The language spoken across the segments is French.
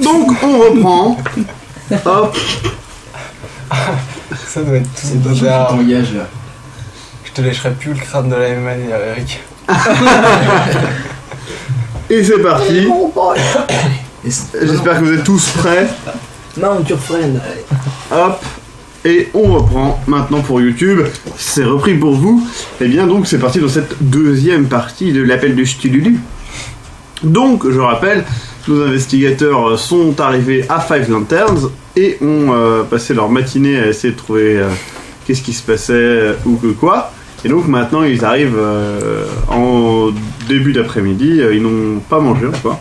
Donc on reprend. Hop. Ça doit être tout. C'est pas cher ton gage là. Je te lècherai plus le crâne de la même manière, Eric. Et c'est parti. J'espère que vous êtes tous prêts. Non, tu refreines. Hop. Et on reprend maintenant pour YouTube. C'est repris pour vous. Et bien donc c'est parti dans cette deuxième partie de l'appel du Stululu. Donc je rappelle, nos investigateurs sont arrivés à Five Lanterns et ont passé leur matinée à essayer de trouver qu'est-ce qui se passait ou que quoi. Et donc maintenant ils arrivent en début d'après-midi, ils n'ont pas mangé encore,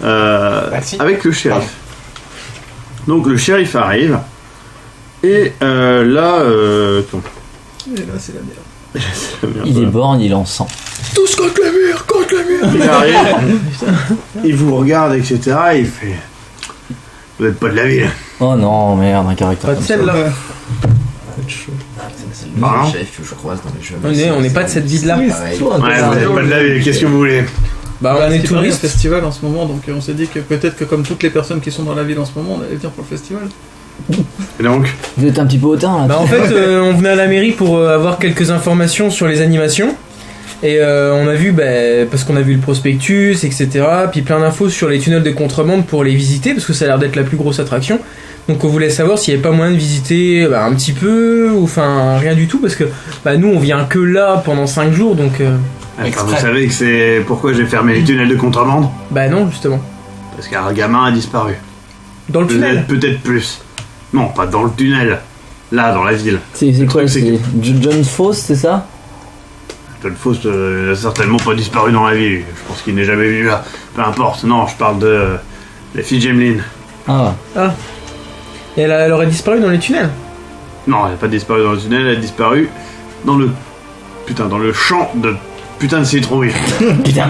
avec le shérif. Donc le shérif arrive. Et là, attends. Et là, c'est la merde. Il est borgne, il en sent. Tous contre la mur, contre la mur. Il arrive, il vous regarde, etc. Et il fait. Vous n'êtes pas de la ville. Oh non, merde, un caractère. Pas de comme celle ça. là. C'est le Pardon chef que je croise dans les chemins. On n'est pas de cette ville-là. Ouais, vous n'êtes pas de la ville, qu'est-ce que vous voulez? Bah, on est au touristes. festival en ce moment, donc on s'est dit que peut-être que comme toutes les personnes qui sont dans la ville en ce moment, on allait venir pour le festival. Et donc Vous êtes un petit peu hautain là. Bah, en fait, on venait à la mairie pour avoir quelques informations sur les animations. Et on a vu, parce qu'on a vu le prospectus, etc. Puis plein d'infos sur les tunnels de contrebande pour les visiter, parce que ça a l'air d'être la plus grosse attraction. Donc on voulait savoir s'il n'y avait pas moyen de visiter un petit peu, ou enfin rien du tout, parce que nous on vient que là pendant 5 jours, donc... Enfin, vous savez que c'est pourquoi j'ai fermé les tunnels de contrebande? Bah non, justement. Parce qu'un gamin a disparu. Dans le tunnel. Peut-être plus. Non, pas dans le tunnel. Là, dans la ville. C'est quoi, truc, c'est c'est John Foss, c'est ça? John Faust n'a certainement pas disparu dans la ville. Je pense qu'il n'est jamais venu là. Peu importe. Non, je parle de la fille Gemline. Ah. Et elle aurait disparu dans les tunnels. Non, elle n'a pas disparu dans le tunnel, elle a disparu dans le... Putain, dans le champ de... Putain de citrouille. Putain.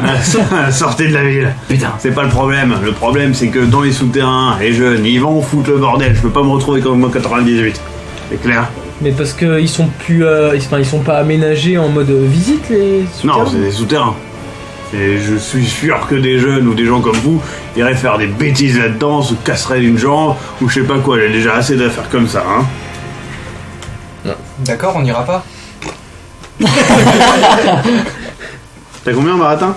Sortez de la ville. Putain. C'est pas le problème. Le problème, c'est que dans les souterrains, les jeunes, ils vont foutre le bordel. Je peux pas me retrouver comme en 98. C'est clair? Mais parce qu'ils sont plus... ils sont pas aménagés en mode visite, les souterrains. Non, c'est des souterrains. Et je suis sûr que des jeunes ou des gens comme vous iraient faire des bêtises là-dedans, se casseraient une jambe, ou je sais pas quoi. Il y a déjà assez d'affaires comme ça, hein. D'accord, on n'ira pas. T'as combien en baratin?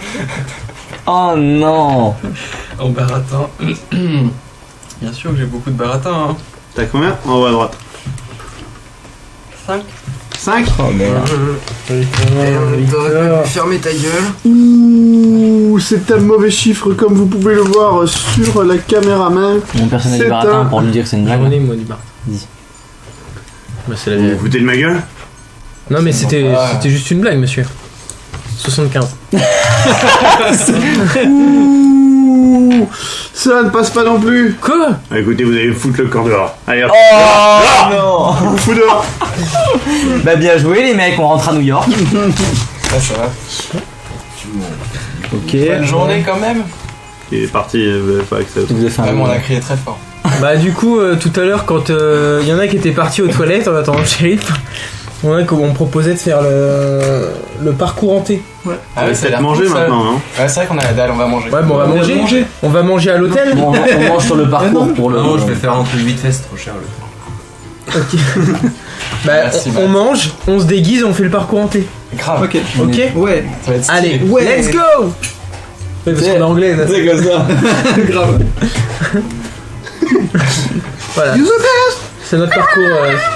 Oh non. En baratin. Bien sûr que j'ai beaucoup de baratin. Hein. T'as combien? En haut à droite. 5. 5? Oh merde. T'aurais pu fermer ta gueule. Ouh, c'est un mauvais chiffre comme vous pouvez le voir sur la caméra main. Mon personnage C'est du baratin un- pour lui dire que c'est une blague. J'en ai, moi, du bar. Dis. C'est la Vous vous foutez de ma gueule? Non, mais C'est c'était bon, ouais. c'était juste une blague, monsieur. 75. Ouh, ça ne passe pas non plus. Quoi? Ah, écoutez, vous allez foutre le camp dehors. Allez, hop. Oh non. Vous foutez dehors. Bah bien joué les mecs, on rentre à New York. Ça va. Ok. Bonne journée quand même. Il est parti, pas avec ça. Vous avez fait Même on un... a crié très fort. Bah du coup, tout à l'heure, quand il y en a qui étaient partis aux toilettes en attendant le shérif, on me proposait de faire le parcours hanté. Ah ouais, ça a l'air manger cool, ça. maintenant, non? Ouais, c'est vrai qu'on a la dalle, on va manger. Ouais, bon, on va manger. On va manger à l'hôtel. Bon, on mange sur le parcours pour le... Non, je vais faire un truc vite fait, c'est trop cher le Ok. Bah, Merci, on mange, on se déguise, on fait le parcours hanté. Grave. Ok. Ok. Ouais. Ça va être stylé. Allez, Ouais. let's go. Ouais, parce qu'on est anglais. Là. C'est comme ça. Grave. Voilà. C'est notre parcours,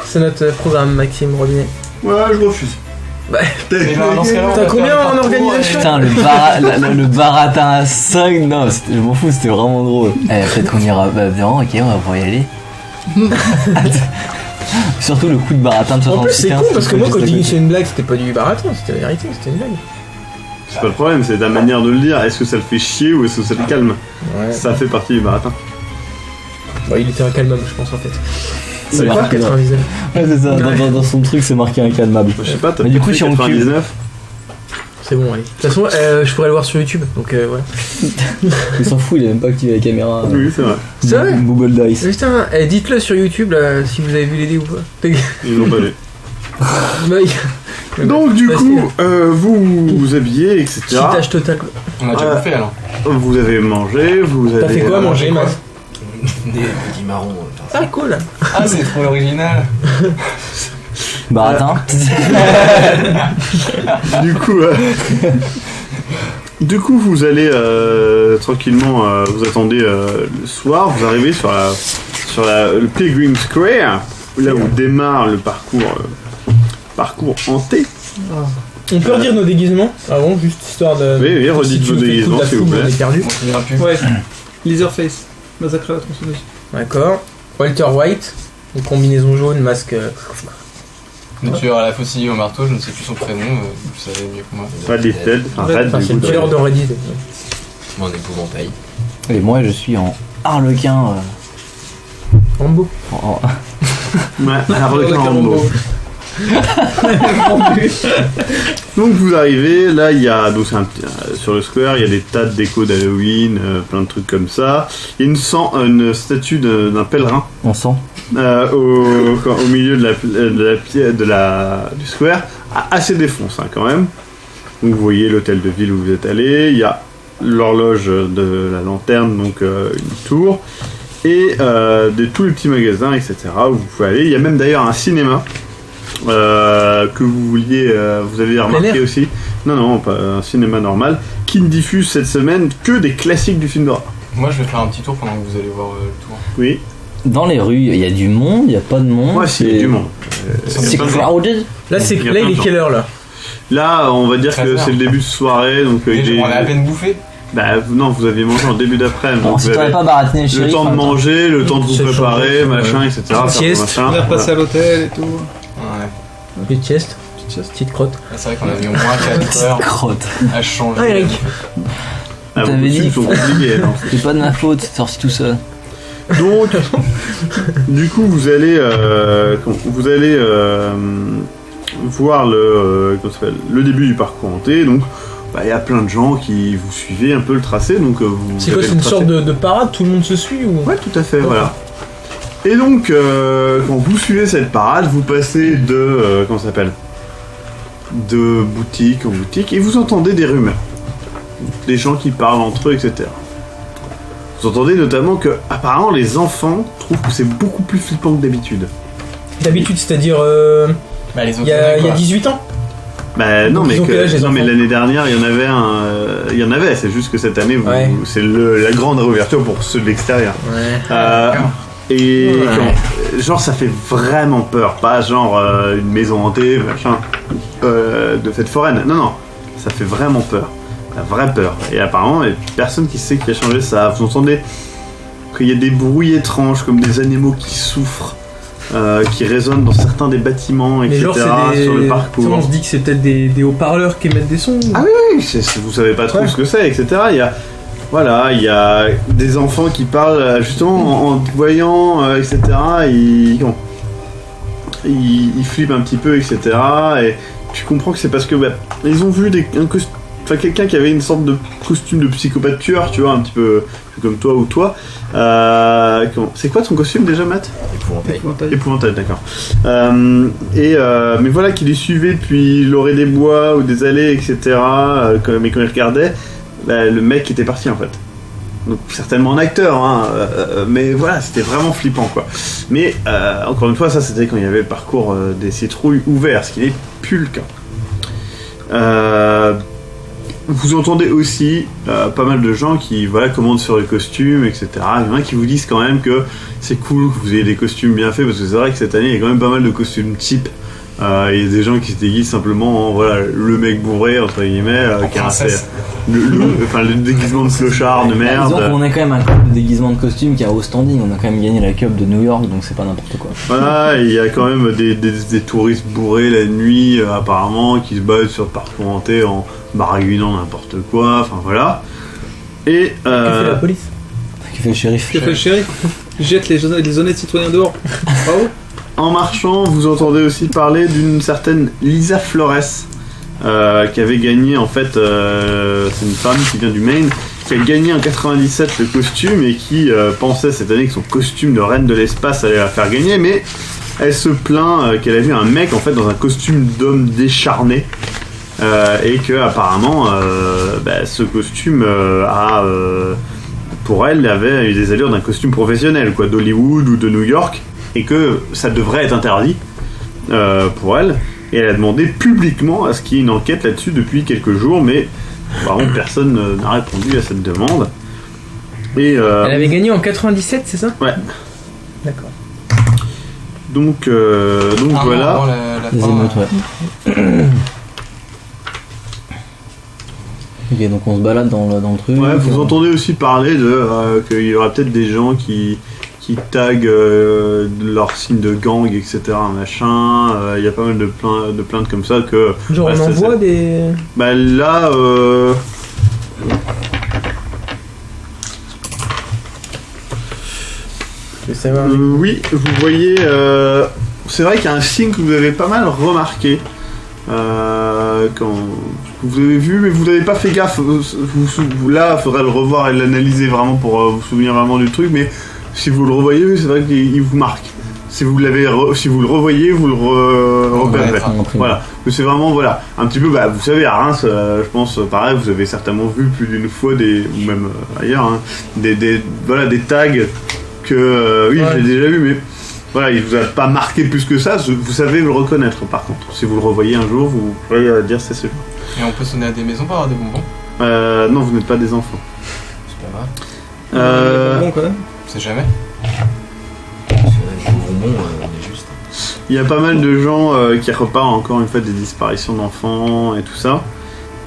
c'est notre programme, Maxime Robinet. Ouais, je refuse. Mais là, dans ce cas-là, on T'as va combien faire le en parcours, organisation? Putain, le baratin à 5, non, je m'en fous, c'était vraiment drôle. Peut-être qu'on ira... Bah bien, ok, on va pouvoir y aller. Surtout le coup de baratin de 76. En plus, c'est con parce que moi, quand je dis que c'est une blague, c'était pas du baratin, c'était la vérité, c'était une blague. C'est pas le problème, c'est ta manière de le dire. Est-ce que ça le fait chier ou est-ce que ça le calme? Ouais. Ça fait partie du baratin. Bah, il était incalmable, je pense en fait. C'est marqué dans... 99. Ouais, c'est ça, dans son truc, c'est marqué incalmable. Je sais pas, t'as Mais du pas coup, fait si on 99? C'est bon, allez. De toute façon, je pourrais le voir sur YouTube, donc ouais. Il s'en fout, il a même pas activé la caméra. Oui, c'est vrai. C'est vrai? Google Dice. Putain, dites-le sur YouTube là, si vous avez vu l'idée ou pas. Ils l'ont pas vu. Bah, Donc, du facile. coup, vous vous habillez, etc. Cheatage total. On a déjà Ouais. bouffé alors. Vous avez mangé, vous avez... T'as fait quoi à manger, Max? Des petits marrons. Ah, cool. Ah, c'est trop original. Baratin. Du coup, vous allez tranquillement, vous attendez le soir, vous arrivez sur le Pilgrim Square, là où démarre le parcours hanté. On peut redire nos déguisements avant, juste histoire de. Oui, redites vos déguisements, s'il vous plaît. On est perdu. On finira plus. Ouais. Leatherface. Massacre à la tronçonneuse. D'accord. Walter White, une combinaison jaune, masque. Le tueur à la faucille au marteau, je ne sais plus son prénom, vous savez mieux que moi. Red Listed, enfin Red, Enfin, du c'est le coup, tueur de Reddit. Mon épouvantail. Et moi, je suis en harlequin. Rambo. Ouais, Harlequin Rambo. Donc vous arrivez, là il y a donc sur le square, il y a des tas de décos d'Halloween, plein de trucs comme ça. Il y a une statue d'un pèlerin On sent. au milieu du square, assez défonce hein, quand même. Donc vous voyez l'hôtel de ville où vous êtes allé, il y a l'horloge de la lanterne, donc une tour, et tous les petits magasins, etc. où vous pouvez aller. Il y a même d'ailleurs un cinéma. Que vous avez remarqué aussi. Non, pas un cinéma normal qui ne diffuse cette semaine que des classiques du film d'horreur. Moi, je vais faire un petit tour pendant que vous allez voir le tour. Oui. Dans les rues, il y a du monde, il y a pas de monde. Moi, il y a du monde. C'est crowded. Là, Il y a il plein est de gens. quelle heure là? Là, on va dire que 13 heures. c'est le début de soirée, donc On a à peine bouffé. non, vous aviez mangé en début d'après-midi. Alors, donc si vous t'aurais avez pas baratiné le le shérif. temps de en même temps. manger, le temps de vous Se préparer, changer, machin, etc. faire sieste. machin. On est repassé à l'hôtel et tout. Ouais. Petite chest, petite crotte. C'est vrai qu'on a mis au moins 4 heures Crotte. à changer. Ah, Eric. Ah, vos T'avais costumes dit. sont compliqués, non. C'est pas de ma faute, c'est sorti tout seul. Donc, du coup, vous allez voir le début du parcours hanté. Donc, il y a plein de gens qui vous suivez un peu le tracé. Donc, C'est quoi, c'est une sorte de parade, tout le monde se suit ou? Ouais, tout à fait, voilà. Et donc, quand vous suivez cette parade, vous passez de boutique en boutique et vous entendez des rumeurs, des gens qui parlent entre eux, etc. Vous entendez notamment que, apparemment, les enfants trouvent que c'est beaucoup plus flippant que d'habitude. D'habitude, c'est-à-dire. Bah, les Il autres y a quoi. 18 ans? Bah non, Donc, mais, ils ont quel âge, les enfants mais l'année dernière, il y en avait, c'est juste que cette année, Ouais. c'est la grande réouverture pour ceux de l'extérieur. Ouais. Et Ouais. genre, ça fait vraiment peur, pas genre une maison hantée, machin, de fête foraine. Non, ça fait vraiment peur, la vraie peur. Et apparemment, il y a personne qui sait qui a changé ça. Vous entendez qu'il y a des bruits étranges, comme des animaux qui souffrent. Qui résonnent dans certains des bâtiments, Mais etc. genre, c'est des. sur le Ça, parcours. on se dit que c'est peut-être des haut-parleurs qui émettent des sons. Ah oui, vous savez pas trop Ouais. ce que c'est, etc. Il y a des enfants qui parlent justement en te voyant, etc. Ils flippent un petit peu, etc. Et tu comprends que c'est parce que ils ont vu quelqu'un qui avait une sorte de costume de psychopathe tueur, tu vois, un petit peu comme toi ou toi. C'est quoi ton costume déjà, Matt? Épouvantail. Épouvantail, d'accord. Mais voilà, qui les suivait depuis l'orée des bois ou des allées, etc. Mais quand il regardait, le mec était parti en fait. Donc certainement un acteur, hein, mais voilà, c'était vraiment flippant quoi. Mais encore une fois, ça c'était quand il y avait le parcours des citrouilles ouvert, ce qui n'est plus le cas. Vous entendez aussi pas mal de gens qui commandent sur les costumes, etc. Il y en a qui vous disent quand même que c'est cool que vous ayez des costumes bien faits, parce que c'est vrai que cette année il y a quand même pas mal de costumes cheap. Il y a des gens qui se déguisent simplement en le mec bourré entre guillemets, qui a princesse. le déguisement de clochard de merde. Disons qu'on est quand même un club de déguisement de costume qui a haut standing. On a quand même gagné la Cup de New York, donc c'est pas n'importe quoi. Voilà, il y a quand même des touristes bourrés la nuit, apparemment, qui se battent sur le parcours hanté en baragouinant n'importe quoi, enfin voilà. Et Que fait la police? Qui fait le shérif. Que fait le shérif? Jette les honnêtes citoyens dehors. Bravo. en marchant, vous entendez aussi parler d'une certaine Lisa Flores, qui avait gagné, en fait, c'est une femme qui vient du Maine, qui a gagné en 97 le costume et qui pensait cette année que son costume de reine de l'espace allait la faire gagner, mais elle se plaint qu'elle a vu un mec en fait dans un costume d'homme décharné, et que apparemment ce costume a pour elle, avait des allures d'un costume professionnel, quoi, d'Hollywood ou de New York, et que ça devrait être interdit pour elle. Et elle a demandé publiquement à ce qu'il y ait une enquête là-dessus depuis quelques jours, mais vraiment personne n'a répondu à cette demande. Et, Elle avait gagné en 97, c'est ça? Ouais. D'accord. Donc Un voilà. an avant la Les fin, émeutes, ouais. Ok, donc on se balade dans le truc. Ouais, vous entendez aussi parler de qu'il y aura peut-être des gens qui taguent leur signe de gang, etc. Machin. Il y a pas mal de plaintes comme ça que. Genre ouais, on envoie des... Bah là. Je sais pas. Oui, vous voyez. C'est vrai qu'il y a un signe que vous avez pas mal remarqué. Quand vous avez vu, mais vous n'avez pas fait gaffe. Là, il faudrait le revoir et l'analyser vraiment pour vous souvenir vraiment du truc. Mais si vous le revoyez, c'est vrai qu'il vous marque. Si vous le revoyez, vous le repérez. Voilà. Mais c'est vraiment un petit peu. Bah, vous savez, à Reims, je pense, pareil, vous avez certainement vu plus d'une fois ou même ailleurs, hein, des tags que oui, Ouais. je l'ai déjà vu, mais. Voilà, il vous a pas marqué plus que ça, vous savez le reconnaître par contre. Si vous le revoyez un jour, vous pourrez dire c'est celui. Et on peut sonner à des maisons pour avoir des bonbons. Non, vous n'êtes pas des enfants. C'est pas grave. Bon, quand même. On sait jamais. Parce que les bonbons, on est juste. Il y a pas mal de gens qui repartent encore une fois des disparitions d'enfants et tout ça.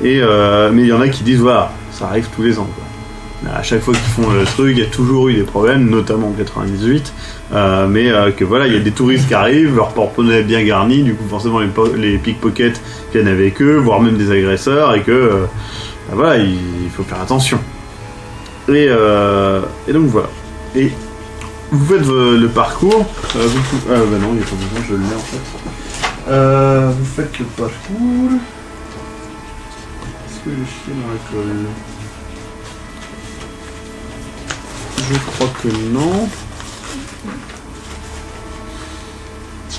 Mais il y en a qui disent voilà, ça arrive tous les ans, quoi. À chaque fois qu'ils font le truc, il y a toujours eu des problèmes, notamment en 98. Mais que voilà, il y a des touristes qui arrivent, leur porte-monnaie est bien garni, du coup forcément les pickpockets viennent avec eux, voire même des agresseurs, et que voilà, il faut faire attention. Et donc voilà. Et vous faites le parcours. Bah non, il n'y a pas besoin, je le mets en fait. Vous faites le parcours. Est-ce que j'ai chié dans la colle? Je crois que non.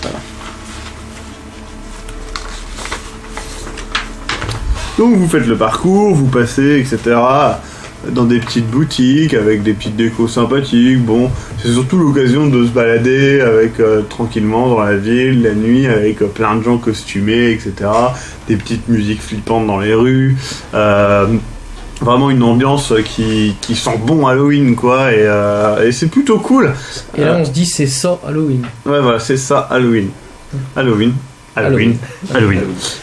Voilà. Donc vous faites le parcours, vous passez, etc. dans des petites boutiques avec des petites décos sympathiques. Bon, c'est surtout l'occasion de se balader avec tranquillement dans la ville, la nuit, avec plein de gens costumés, etc. Des petites musiques flippantes dans les rues. Vraiment une ambiance qui sent bon Halloween, quoi, et c'est plutôt cool. Et là on se dit c'est ça Halloween. Ouais, voilà, c'est ça, Halloween. Halloween.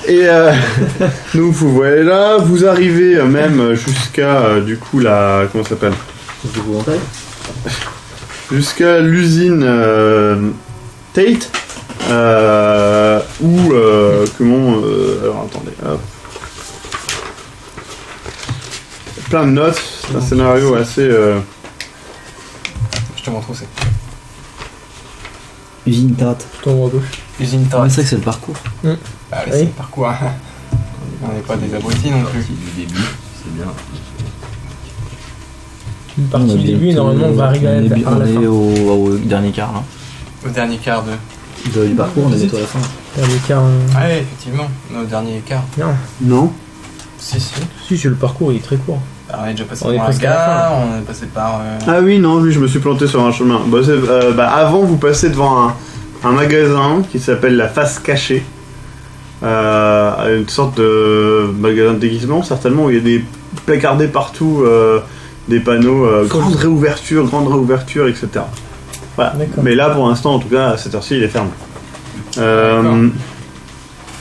Et donc vous voyez là, vous arrivez même jusqu'à du coup la... comment ça s'appelle ? Jusqu'à l'usine Tate, où alors attendez, hop. Plein de notes, c'est un scénario assez... Je te montre où c'est. Usine Tate. Tout en haut à gauche. Usine Ah, Tate. c'est vrai que c'est le parcours. Allez, Oui. c'est par quoi? On n'est pas des abrutis non plus. Partie du début, c'est bien. Une partie du début et normalement on va arriver à la On fin. est au dernier quart là. Au dernier quart de. Du parcours, on est bientôt à la fin. Dernier quart. Ouais, effectivement. On est au dernier quart. Non. Non. Si. Si, c'est le parcours, il est très court. Alors, on est déjà passé On est par la presque à la gare, on est passé par. Ah oui, non, oui, je me suis planté sur un chemin. Avant, vous passez devant un magasin qui s'appelle la Face Cachée. Une sorte de magasin de déguisement, certainement, où il y a des placardés partout, des panneaux, grande réouverture, etc. Voilà. D'accord. Mais là, pour l'instant, en tout cas, à cette heure-ci, il est fermé.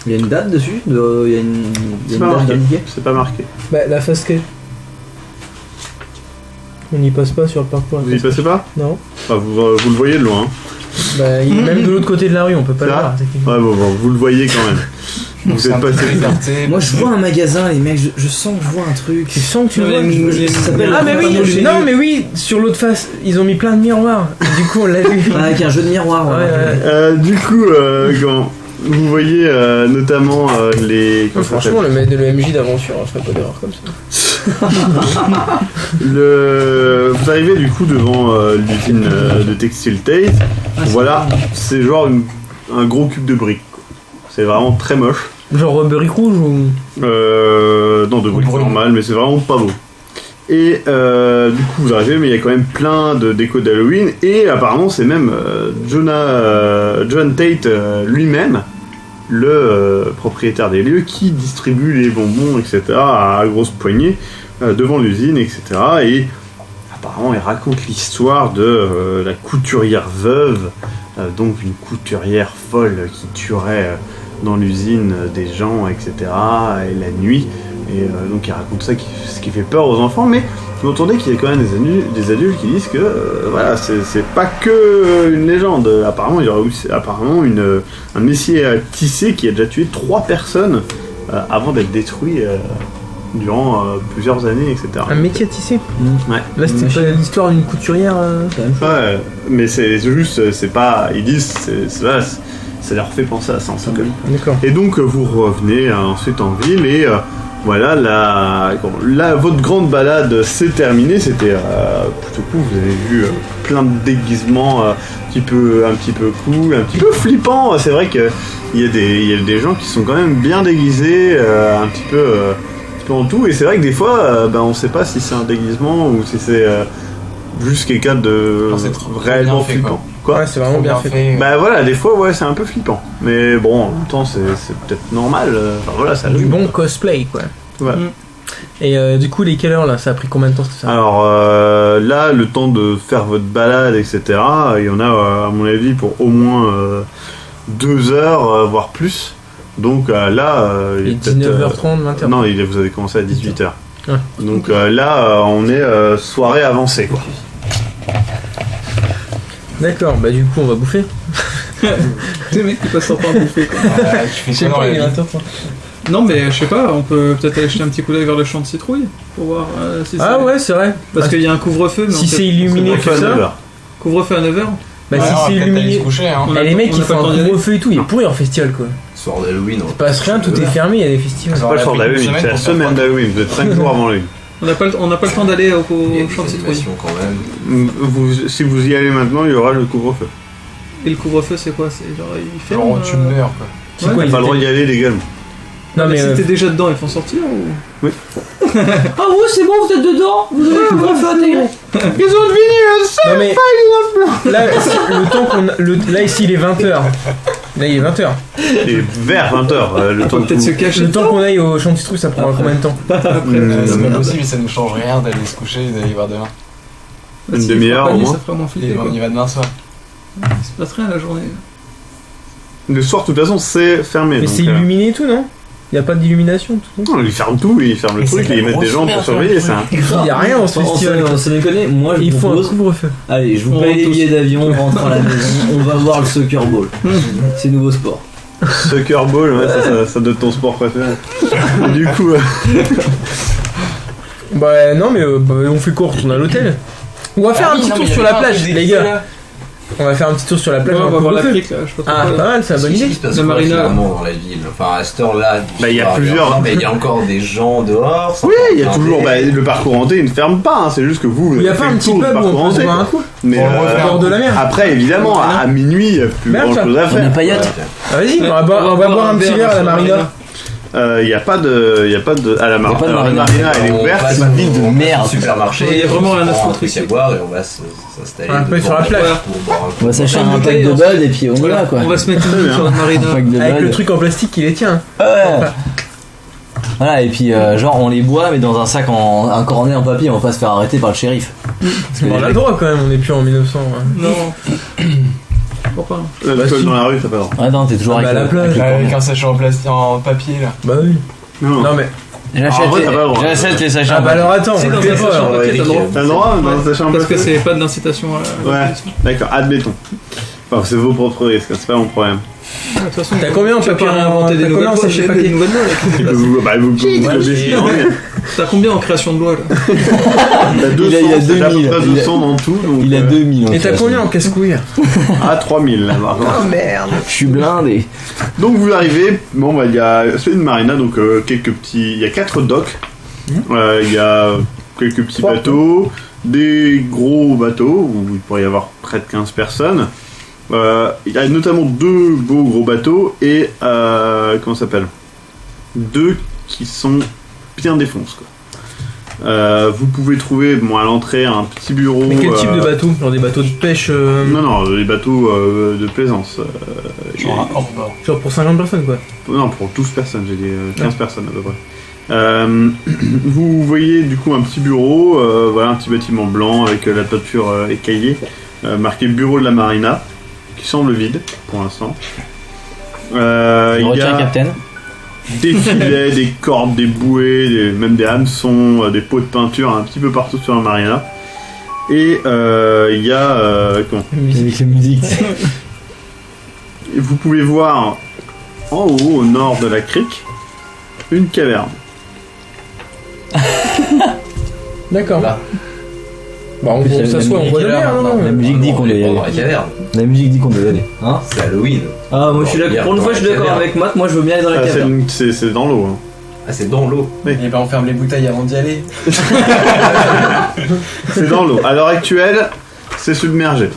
Il y a une date dessus Il y a une C'est pas date marqué. indiquée C'est pas marqué. Bah, la face que. On n'y passe pas sur le parcours. Vous y passez pas? Non. Bah, vous le voyez de loin. Bah, il est même de l'autre côté de la rue, on peut pas C'est le vrai voir. techniquement. Ouais, bon, vous le voyez quand même. Vous êtes passé. Moi je vois un magasin, les mecs, je sens que je vois un truc. Tu sens que tu le vois. Ça s'appelle Ah, mais oui, panneau chez non, nous. mais oui, sur l'autre face, ils ont mis plein de miroirs. Du coup, on l'a vu. Ah, avec un jeu de miroir. Ouais, ouais. ouais. Du coup, quand vous voyez notamment les. Non, franchement, le MJ d'aventure, je ferais pas d'erreur comme ça. Vous arrivez du coup devant l'usine de textile Tate. Voilà, c'est genre un gros cube de briques, quoi. C'est vraiment très moche. Genre brique rouge ou. Non, de briques normales, mais c'est vraiment pas beau. Et du coup vous arrivez, mais il y a quand même plein de décos d'Halloween, et apparemment c'est même John Tate lui-même, le propriétaire des lieux, qui distribue les bonbons, etc. à grosses poignées devant l'usine, etc. Et apparemment il raconte l'histoire de la couturière veuve, donc une couturière folle qui tuerait dans l'usine des gens, etc. et la nuit. Et donc il raconte ça, ce qui fait peur aux enfants, mais vous entendez qu'il y a quand même des adultes qui disent que voilà, c'est pas que une légende. Apparemment il y aurait aussi un messier tissé qui a déjà tué 3 personnes avant d'être détruit durant plusieurs années, etc. Un métier à tisser. Ouais. Là, c'était pas l'histoire d'une couturière. Ouais, mais c'est juste, c'est pas, ils disent, ça leur fait penser à ça en tout cas. D'accord. Et donc vous revenez ensuite en ville, et voilà, votre grande balade s'est terminée. C'était plutôt cool. Vous avez vu plein de déguisements un petit peu cool, un petit peu flippant. C'est vrai qu'il y a des gens qui sont quand même bien déguisés, un petit peu en tout. Et c'est vrai que des fois, on sait pas si c'est un déguisement ou si c'est juste quelqu'un de Alors, c'est trop réellement bien fait, flippant. Quoi. Ouais, c'est vraiment bien fait. Bah voilà, des fois ouais, c'est un peu flippant. Mais bon, en même temps c'est peut-être normal. Enfin voilà, ça Du bon cosplay, quoi. Ouais. Et du coup, les quelle heure là? Ça a pris combien de temps ça? Alors là, le temps de faire votre balade, etc., il y en a à mon avis pour au moins 2 heures, voire plus. Donc là, il Et est peut-être, 19h30, 20h. non, vous avez commencé à 18h. Ouais. Donc là, on est soirée avancée, quoi. D'accord, bah du coup, on va bouffer. Des mecs qui passent leur temps à bouffer, quoi. Tu fais quoi dans la vie? Non, mais je sais pas, on peut peut-être aller jeter un petit coup d'œil vers le champ de citrouille pour voir si Ah c'est- ouais, c'est vrai. Parce qu'il y a un couvre-feu, mais Si on sait- c'est illuminé, on tout sait pas. ça. 9h. Couvre-feu à 9h. Bah Ouais, si on va c'est peut-être aller illuminé. se coucher, hein. On a Et les pas- mecs, on ils a pas font le temps un d'y aller. couvre-feu et tout, il est pourri en festival quoi. Soir d'Halloween. Il se passe rien, tout est fermé, il y a des festivals. C'est Alors, pas le on a soir pris une d'Halloween, semaine c'est la pour faire semaine quoi? d'Halloween. Vous êtes 5 jours avant l'une. On n'a pas le temps d'aller au Il y a champ de des citrouille. animations quand même. Si vous y allez maintenant, il y aura le couvre-feu. Et le couvre-feu, c'est quoi? C'est genre, il ferme, Genre, tu meurs, quoi. C'est Ouais. quoi, T'as ils pas le droit étaient- d'y aller légalement. Non mais si t'es déjà dedans, ils font sortir ou... Ah vous c'est bon, vous êtes dedans, vous avez le couvre-feu intégré. Ils ont deviné non mais là, le temps qu'on là ici il est 20h. Là il est 20h. Et vers 20h, le On temps peut de peut-être se cacher. Le temps qu'on aille au champ de citrouille, ça prendra combien de temps? C'est pas possible, ça nous change rien d'aller se coucher et d'aller voir demain. Une S'il demi-heure, fera pas au nuit, moins. Ça ferait moins Et flipper, quoi. on y va demain soir. Il se passe rien la journée. Le soir, de toute façon, c'est fermé. Mais donc, c'est illuminé et tout, non? Il y a pas d'illumination tout. non, ils ferment tout, ils ferment le Mais truc, c'est et ils la mettent des grosse gens pour merde, surveiller ça. ça. Il y a rien dans ce festival. Sans déconner, moi je Il faut un propose. couvre-feu. Allez, je vous On paye rentre les tous. billets d'avion, on rentre à la maison, on va voir le soccer ball. C'est nouveau sport. Soccer ball, ouais, ça doit être ton sport préféré. Et du coup, Bah non mais on fait quoi? On retourne à l'hôtel? On va faire un petit tour sur la plage les gars. On va faire un petit tour sur la plage. Ouais, en on va voir la couvre-feu. crique là, je sais pas Ah trop pas quoi. mal, c'est la bonne Qu'est-ce idée. qui se passe La quoi, marina. finalement, dans la ville? Enfin, à cette heure-là, Bah, il y a pas- plusieurs. Mais il y a encore des gens dehors. oui, il y a toujours. Bah, le parcours hanté, il ne ferme pas, hein, c'est juste que vous. Il y a faites pas un le petit tour du pub où parcours on peut se hanté, boire un quoi. coup Mais Au bord de la mer. après, évidemment, à minuit, il n'y a plus Merde, grand chose à On est faire. pas yacht. Ah, vas-y, on va boire un petit verre à la marina. Il n'y a pas de. À la Y a pas de alors, la marina. marina, elle est ouverte. passe c'est une ville de au merde. supermarché. Il y a vraiment rien à on prend foutre un truc ici. à boire et on va s'installer Un peu devant sur la plage. pour boire un coup. On va s'acheter Une un pack bouteille, de on Bud et puis on y Voilà, va quoi. on va se mettre Très une bien. sur la Un marina. pack de Avec Bud. le truc en plastique qui les tient. Ouais. Voilà, et puis genre on les boit mais dans un sac un cornet en papier, on va pas se faire arrêter par le shérif. Parce que On les a le mecs- droit quand même, on est plus en 1900. hein. Non. Pourquoi pas. L'alcool dans la rue, ça pas le droit. Ah non, t'es toujours Ah, bah, avec à la plage. le Avec cornet. un sachet en plastique, en papier là. Bah oui. Non, Non mais. J'achète En vrai, t'as pas le droit. j'achète les sachets. Ah en bah papier. alors attends, Si, on dans le un fait sachet pas. en alors. papier, t'as le droit. T'as le droit dans un sachet en Parce que plastique. c'est pas d'incitation à la. Ouais, d'accord, admettons. Enfin, c'est vos propres risques, c'est pas mon problème. De toute façon, T'as combien en tu vas papier pas réinventer des t'as nouvelles combien en lois, sachet des papier nouvelles lois, là. Vous décidez. T'as combien en création de loi là T'as 200, Il a c'est à peu 2000, près il a- 200 dans tout. Donc, Il a 2000. Et t'as combien en casse-couille? À 3000 là, par contre. Merde. Je suis blindé. Donc vous arrivez, bon bah il y a c'est une marina, donc quelques petits, il y a 4 docks, il y a quelques petits bateaux, des gros bateaux où il pourrait y avoir près de 15 personnes. Il y a notamment 2 beaux gros bateaux et comment ça s'appelle, 2 qui sont bien défonces quoi. Vous pouvez trouver à l'entrée un petit bureau. Mais quel type de bateau? Genre des bateaux de pêche Non, les bateaux de plaisance. Genre hors bord. Genre pour 50 personnes quoi. Non, pour 12 personnes, j'ai dit 15 personnes à peu près. Vous voyez du coup un petit bureau, voilà un petit bâtiment blanc avec la toiture écaillée, marqué bureau de la marina, qui semble vide pour l'instant. Je Il y retiens a Captain. des filets, des cordes, des bouées, même des hameçons, des pots de peinture un petit peu partout sur la marina. Et il y a comment Avec la musique. Et vous pouvez voir en haut, au nord de la crique, une caverne. D'accord. Là. Bah on Plus, s'assoit, on voit le mer, non? La musique dit qu'on doit y aller. Dans la caverne. La musique dit qu'on doit y aller. Hein? C'est Halloween. Ah, moi je suis d'accord. Pour une fois, je suis d'accord avec Matt. Moi, je veux bien aller dans la Ah, caverne. c'est dans l'eau. Hein. Ah, c'est dans l'eau. Et ben on ferme les bouteilles avant d'y aller. C'est dans l'eau. À l'heure actuelle, c'est submergé.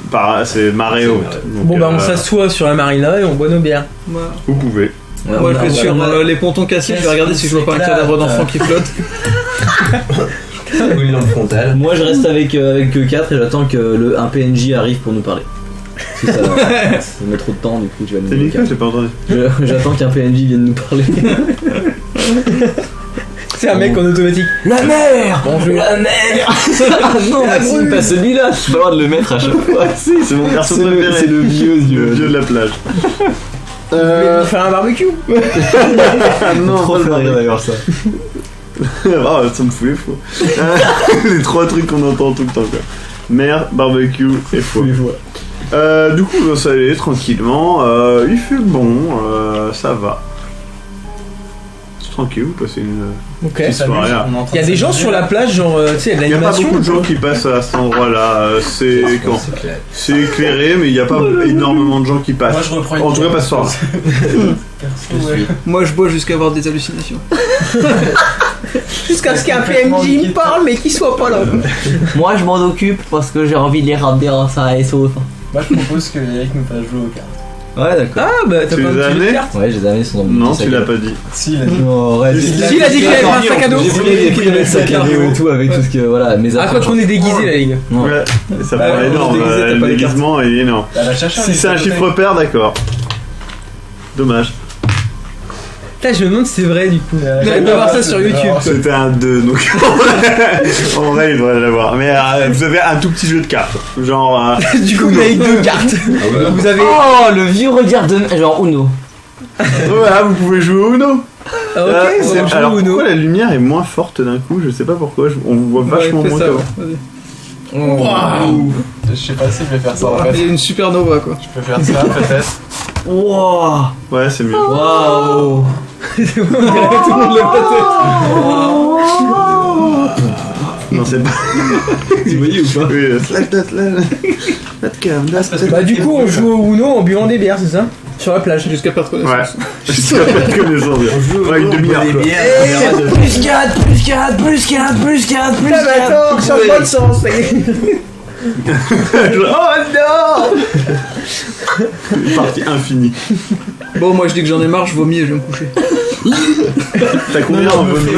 C'est marée haute. Donc, Bon bah on s'assoit sur la marina et on boit nos bières. Vous pouvez. Ouais, Moi, on je a- vais on a- sur on a- les pontons cassés, je vais regarder si je vois pas un cadavre d'enfant qui flotte. Oui, dans le frontal. Moi, je reste avec 4 et j'attends que un PNJ arrive pour nous parler. Parce que ça met trop de temps, du coup, tu vas C'est nous Nicolas, j'ai pas entendu. J'attends qu'un PNJ vienne nous parler. C'est un mec en automatique. La mer! Bonjour. La mer! Ah non, Maxime, pas celui-là! Je peux pas le droit de le mettre à chaque fois. Si, c'est mon perso C'est préféré. c'est le vieux Le dieu. vieux de la plage. Vous voulez faire un barbecue? Ah non, Trop pas le fait rire barbecue. d'ailleurs ça. Ah, ça me fout les fous. Les 3 trucs qu'on entend tout le temps quoi. Mer, barbecue et faux. Du coup, on va aller tranquillement. Il fait bon, ça va. C'est tranquille, vous passez une Ok. petite soirée là. Il y a des gens sur la plage, genre, tu sais, il y a de Il n'y a pas l'animation. beaucoup de gens qui passent à cet endroit-là. C'est quand C'est clair. c'est éclairé, mais il n'y a pas énormément de gens qui passent. Moi je reprends une En tout cas, pas ce soir. Perso, ouais. Moi, je bois jusqu'à avoir des hallucinations. Jusqu'à ce qu'un PNJ me parle, mais qu'il soit pas là. Moi, je m'en occupe parce que j'ai envie de les ramener en ça et sauce. Moi je propose que Eric nous fasse jouer aux cartes. Ouais, d'accord. Ah bah t'as Tu pas un les as petit jeu de amenés cartes? Ouais, j'ai amené son dans mon Non, petit tu sac à l'as dos. pas dit. Si, il a dit. Non, arrête. Si, il a dit qu'il avait un sac à dos. J'ai pris le sac à dos et tout avec tout ce que. Voilà, mes Ah, affaires. quoi qu'on est déguisé, la ligue. Ouais. Ouais, ça Bah, paraît ouais, énorme. on se déguisait, t'as Le pas les cartes. déguisement est énorme. Elle a cherché un Si c'est un livre chiffre pair, d'accord. Dommage. Putain, je me demande si c'est vrai du coup. J'allais pas voir ça sur YouTube. quoi. C'était un 2, donc en vrai, il devrait l'avoir. Mais vous avez un tout petit jeu de cartes. Genre. Du coup, il a eu 2 cartes. Vous avez. Oh, le vieux regard de. Genre Uno. Voilà, vous pouvez jouer au Uno. Ah, ok, C'est- on joue alors au Uno. pourquoi la lumière est moins forte d'un coup? Je sais pas pourquoi. On vous voit vachement Ouais, fais moins ça, qu'avant. ouais. Vas-y. Waouh. Je sais pas si je vais faire ça en Il y fait. a une supernova quoi. Je peux faire ça peut-être. Wow. Ouais, c'est mieux. Waouh. On dirait que tout le monde le Non, c'est pas. Tu voyais ou pas? Oui, slash, Bah, du coup, on joue au Uno en buvant des bières, c'est ça? Sur la plage. Jusqu'à perdre Ouais. connaissance. Jusqu'à pas connaissance. Ouais, une demi-heure. quoi. Plus 4, plus 4, plus 4, plus 4, plus 4. Attends, changement de sens. Oh non. Partie infinie. Bon, moi je dis que j'en ai marre, je vomis et je vais me coucher. T'as combien en vomi?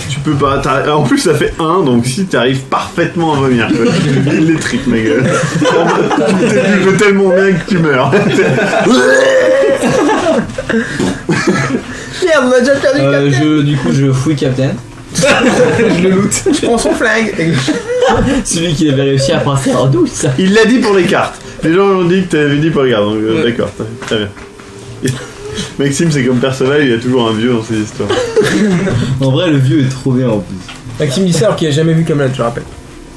Tu peux pas. En plus, ça fait 1, donc si t'arrives parfaitement à vomir, quoi. Il les tripes, ma gueule. Tu veux tellement bien que tu meurs. Merde, on a déjà perdu Captain. Du coup, je fouille Captain. Je le loot. Je prends son flingue. Celui qui avait réussi à passer en douce. Il l'a dit pour les cartes. Les gens ont dit que t'avais dit pour les cartes, donc d'accord, très bien. Maxime, c'est comme Perceval, il y a toujours un vieux dans ses histoires. En vrai, le vieux est trop bien en plus. Maxime dit ça alors qu'il a jamais vu Camelot, je rappelle.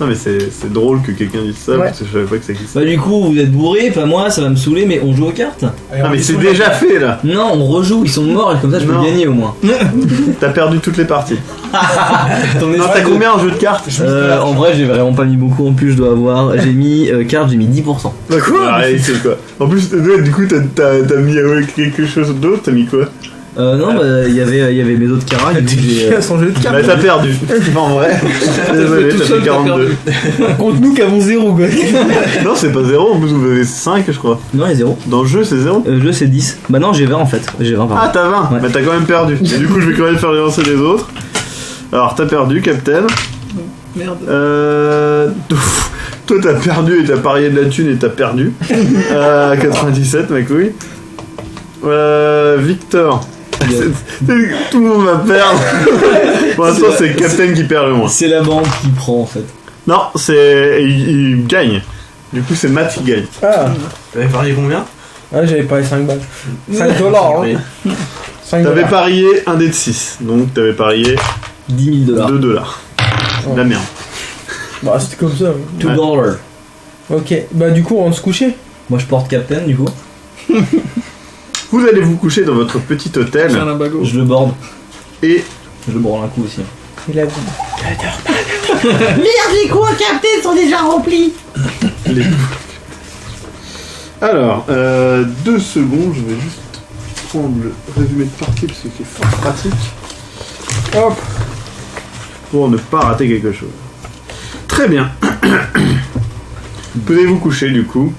Non, mais c'est drôle que quelqu'un dise ça, Ouais. parce que je savais pas que ça existait. Bah, du coup, vous êtes bourré, pas moi, ça va me saouler, mais on joue aux cartes. Ah, mais c'est déjà fait là. Non, on rejoue, ils sont morts et comme ça je peux Non. gagner au moins. T'as perdu toutes les parties. Ton Non, espèce t'as de- combien en jeu de cartes? En vrai, j'ai vraiment pas mis beaucoup en plus, je dois avoir. J'ai mis carte, j'ai mis 10%. Bah quoi? C'est quoi? En plus, ouais, du coup, t'as mis quelque chose d'autre, t'as mis quoi? Non, bah il y avait mes autres caras. Qui a son jeu de Bah cartes. t'as perdu. En vrai. Désolé, tout t'as seul, fait t'as 42. Contre nous qui avons 0 quoi. Non, c'est pas 0, vous avez 5 je crois. Non, il y a 0. Dans le jeu c'est 0. Le jeu c'est 10. Bah non, j'ai 20 en fait. J'ai 20 Ah pardon. t'as 20, Ouais. bah t'as quand même perdu. Et du coup je vais quand même faire lancer les autres. Alors t'as perdu, Captain. Merde. Toi t'as perdu et t'as parié de la thune et t'as perdu. 97 ma couille. Victor. Tout le monde va perdre. Pour l'instant c'est Captain qui perd le moins. C'est la bande qui prend en fait. Non, il gagne. Du coup c'est Matt qui gagne. Ah, T'avais parié combien? j'avais parié 5 balles. 5 dollars. Oui. 5 T'avais dollars. parié un dé de 6, donc t'avais parié 10 000 $. 2 dollars. La merde. Bah, c'était comme ça. $2. Ouais. Ok, bah, du coup, on va se coucher. Moi je porte Captain du coup. Vous allez vous coucher dans votre petit hôtel C'est un limbago. Je le borde. et Je le borde un coup aussi. Il a dit. Merde, les coups à capter sont déjà remplis. les... Alors, 2 secondes, je vais juste prendre le résumé de partie parce que c'est fort pratique. Hop, pour ne pas rater quelque chose. Très bien. Pouvez vous coucher du coup.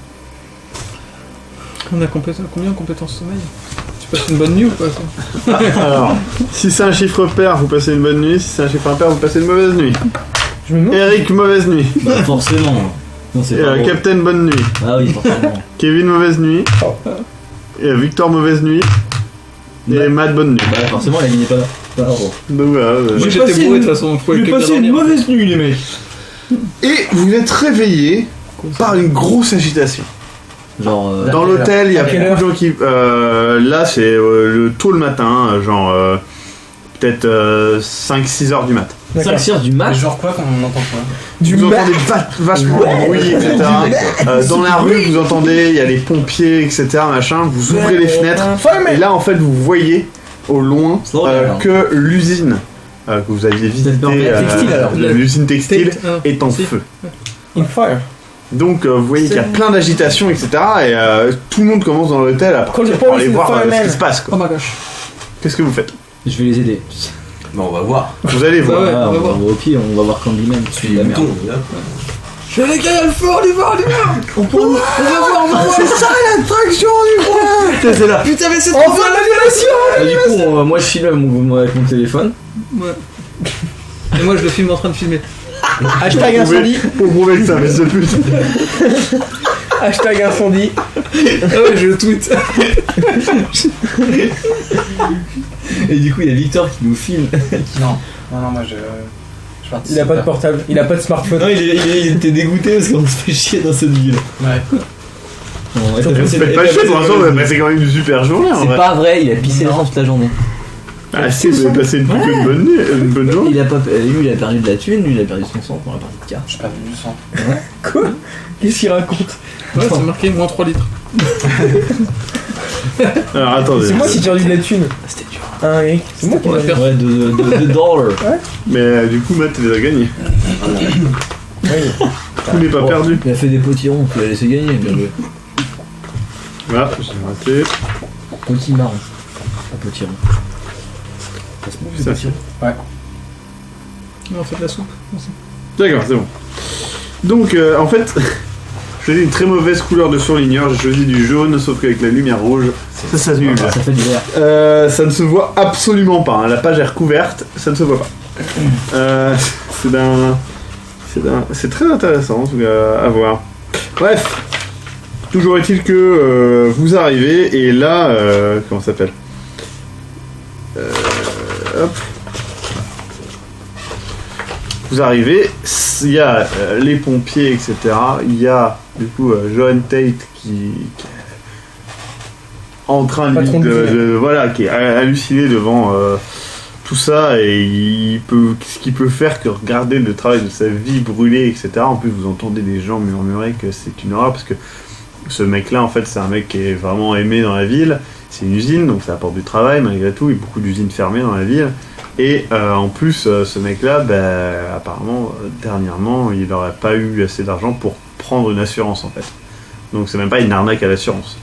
On a combien en compétences sommeil? Tu passes une bonne nuit ou pas ça? Alors, si c'est un chiffre pair, vous passez une bonne nuit. Si c'est un chiffre impair, vous passez une mauvaise nuit. Je me demande. Eric, mauvaise nuit. Bah forcément. Non, c'est pas drôle. Captain, bonne nuit. Ah oui, forcément. Kevin, mauvaise nuit. Victor, mauvaise nuit. Et Ouais. Matt, bonne nuit. Bah forcément, la ligne est pas là. Pas là, bon. Donc voilà. Moi J'ai j'étais passé bourré de une- toute façon, faut J'ai quelqu'un passé une dormir. mauvaise nuit, les mecs. Et vous êtes réveillé par une grosse agitation. Genre. Dans l'hôtel, il y a À quelle beaucoup de gens qui. Là, c'est le tôt le matin, genre peut-être 5-6 heures du mat. 5 heures du Mais match. genre quoi qu'on n'entend pas? Du Vous mat. entendez vachement de bruit, etc. Dans la rue, vous entendez, il y a les pompiers, etc. Machin. Vous ouvrez les fenêtres. Et là, en fait, vous voyez au loin que l'usine que vous aviez visitée, Textile, alors. l'usine textile, est en Si. feu. In fire. Donc vous voyez qu'il y a plein d'agitation, etc. Et tout le monde commence dans l'hôtel à Call the partir pour aller police, voir ce fireman. qui se passe. Oh Quoi. my gosh. Qu'est-ce que vous faites? Je vais les aider. Bah, on va voir. Vous allez voir. Ouais, Ah, on va voir. Au pire, on va voir Candyman. C'est de la merde. Je les gars, il y a le feu, on y va, on y va. On va voir. C'est ça l'attraction du coin. C'est là. Putain, mais c'est On va l'animation. Ah, du coup, moi je filme avec mon téléphone. Ouais. Et moi je le filme en train de filmer. Hashtag incendie. Pour prouver que c'est un fils de pute. Hashtag incendie. Ah ouais, je le tweet. Et du coup, il y a Victor qui nous filme. Non, moi je participe. Il a pas de portable, il a pas de smartphone. Non, il était dégoûté parce qu'on se fait chier dans cette ville. Ouais. Bon, Faites pas chier pour l'instant, vous avez passé quand même une super journée en C'est vrai. pas vrai, il a pissé les gens toute la journée. Ah si, vous avez passé une bonne nuit, une bonne journée. Il a pas, lui, il a perdu de la thune, lui, il a perdu son sang pour la partie de cartes. J'ai perdu du sang. Quoi? Qu'est-ce qu'il raconte? Ouais, c'est marqué moins 3 litres. Alors attendez. C'est moi qui ai perdu de la thune. C'était dur. Hein, Eric? C'est moi qui pour ai la perdu. Ouais, de dollars. Mais du coup, Matt, tu les as gagnés. Oui. Tout n'est pas Bon, perdu. Il a fait des potirons, tu l'as laissé gagner, bien joué. Voilà, j'ai raté. Petit marron. Un potiron. Ça. Non, on fait de la soupe. D'accord, c'est bon. Donc, en fait, je choisi une très mauvaise couleur de surligneur. J'ai choisi du jaune, sauf qu'avec la lumière rouge, ça s'annule. Ça fait du vert. Ça ne se voit absolument pas. Hein. La page est recouverte, ça ne se voit pas. C'est très intéressant en tout cas à voir. Bref, toujours est-il que vous arrivez et là, comment ça s'appelle hop. Vous arrivez, il y a les pompiers, etc. Il y a du coup Joan Tate qui est en train Patron de voilà, qui est halluciné devant tout ça et ce qu'il peut faire que regarder le travail de sa vie brûler, etc. En plus, vous entendez des gens murmurer que c'est une horreur parce que ce mec-là, en fait, c'est un mec qui est vraiment aimé dans la ville. C'est une usine, donc ça apporte du travail malgré tout. Il y a beaucoup d'usines fermées dans la ville. Et en plus, ce mec-là, apparemment, dernièrement, il n'aurait pas eu assez d'argent pour prendre une assurance, en fait. Donc c'est même pas une arnaque à l'assurance.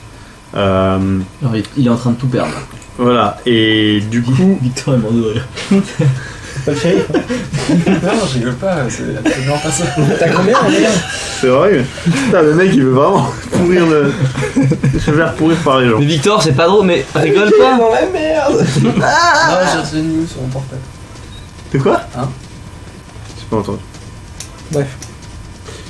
Alors, il est en train de tout perdre. Voilà, et du coup, Victor est mort de rire. Pas le shérif. Non, je rigole pas, c'est absolument pas ça. T'as combien en vrai? c'est vrai, putain, le mec il veut vraiment pourrir le. Se faire pourrir par les gens. Mais Victor, c'est pas drôle, mais rigole Il est pas. dans la merde. Non, j'ai reçu une news sur mon portable. C'est quoi Hein? J'ai pas entendu. Bref.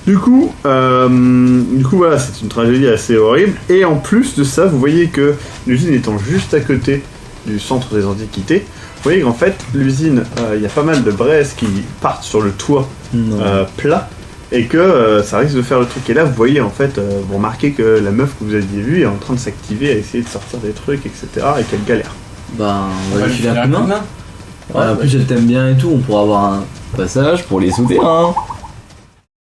Du coup, voilà, c'est une tragédie assez horrible. Et en plus de ça, vous voyez que l'usine étant juste à côté du centre des Antiquités, vous voyez qu'en fait, l'usine, il y a pas mal de braises qui partent sur le toit Non. plat. Et que ça risque de faire le truc. Et là, vous voyez, en fait, vous remarquez que la meuf que vous aviez vue est en train de s'activer à essayer de sortir des trucs, etc. Et qu'elle galère. Bah, on va lui filer un coup de coup de main. main. Ouais, en plus, elle t'aime bien et tout, on pourra avoir un passage pour les souterrains.